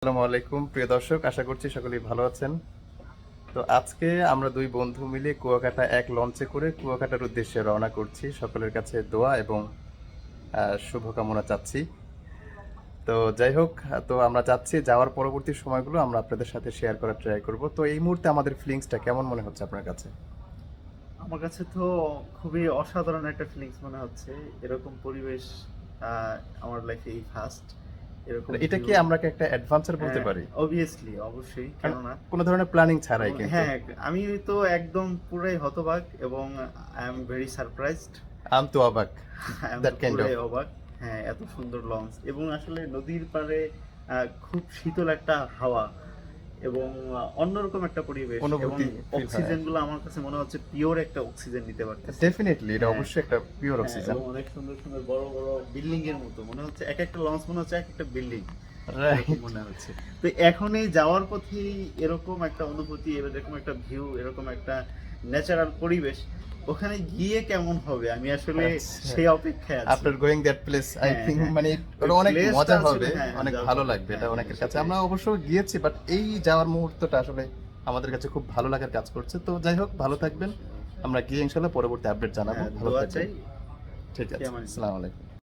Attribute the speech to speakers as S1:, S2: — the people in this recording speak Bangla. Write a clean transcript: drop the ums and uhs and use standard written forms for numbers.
S1: আসসালামু আলাইকুম প্রিয় দর্শক, আশা করছি সকলেই ভালো আছেন। তো আজকে আমরা দুই বন্ধু মিলে কুয়াকাটা এক লঞ্চে করে কুয়াকাটার উদ্দেশ্যে রওনা করছি। সকলের কাছে দোয়া এবং শুভকামনা চাচ্ছি। তো যাই হোক, তো আমরা যাচ্ছি, যাওয়ার পরবর্তী সময়গুলো আমরা আপনাদের সাথে শেয়ার করার ট্রাই করব। তো এই মুহূর্তে আমাদের ফিলিংসটা কেমন মনে হচ্ছে আপনার কাছে?
S2: আমার কাছে তো খুবই অসাধারণ একটা ফিলিংস মনে হচ্ছে। এরকম পরিবেশ আহ, আমার লাইফে এই ফার্স্ট এরকম
S1: মানে এটা
S2: ভিউ।
S1: কি আমরা কি একটা অ্যাডভেঞ্চার বলতে পারি?
S2: অবভিয়াসলি, অবশ্যই,
S1: কারণ
S2: কেননা
S1: কোনো ধরনের প্ল্যানিং ছাড়াই কিন্তু।
S2: হ্যাঁ, আমি তো একদম পুরাই হতবাক এবং আই এম ভেরি সারপ্রাইজড।
S1: আম তো অবাক,
S2: আই এম তো
S1: দ্যাট কাইন্ড অফ।
S2: পুরাই অবাক। হ্যাঁ, এত সুন্দর লঞ্চ এবং আসলে নদীর পাড়ে খুব শীতল একটা হাওয়া এবং অন্যরকম একটা পরিবেশ এবং
S1: অনুভূতি ফিল হয়।
S2: অক্সিজেন গুলো আমার কাছে মনে হচ্ছে পিওর একটা অক্সিজেন নিতে পারতেছে।
S1: ডেফিনেটলি এটা
S2: হ্যাঁ,
S1: অবশ্যই একটা পিওর
S2: হ্যাঁ,
S1: অক্সিজেন।
S2: এবং অনেক সুন্দর সুন্দর বড় বড় বিল্ডিং এর মতো মনে হচ্ছে, এক একটা লঞ্চ মনে হচ্ছে এক একটা বিল্ডিং এরকম
S1: রাইট।
S2: মনে হচ্ছে। তো এখন এই যাওয়ার পথেই এরকম একটা অনুভূতি, এরকম একটা ভিউ, এরকম একটা ন্যাচারাল পরিবেশ, ওখানে গিয়ে কেমন হবে আমি আসলে
S1: আচ্ছা,
S2: সেই অপেক্ষায় আছি।
S1: After going that place I
S2: হ্যাঁ,
S1: থিংক
S2: হ্যাঁ,
S1: মানে
S2: ওই
S1: ওটা অনেক
S2: প্লেসটা
S1: মজা
S2: আসলে,
S1: হবে,
S2: হ্যাঁ,
S1: অনেক
S2: যাওয়ার
S1: ভালো
S2: পথে,
S1: লাগবে,
S2: হ্যাঁ,
S1: এটা
S2: হ্যাঁ,
S1: অনেকের কাছে।
S2: সেটাই।
S1: আমরা অবশ্য গিয়েছি, বাট এই যাওয়ার মুহূর্তটা আসলে আমাদের কাছে খুব ভালো লাগার কাজ করছে। তো যাই হোক, ভালো থাকবেন। আমরা গিয়ে ইনশাল্লাহ পরবর্তী আপডেট জানাবো।
S2: হ্যাঁ,
S1: ভালো
S2: দোয়া
S1: থাকবেন।
S2: চাই।
S1: ঠিক
S2: ফি
S1: আছে,
S2: আমানিল্লাহ।
S1: আসসালামু আলাইকুম।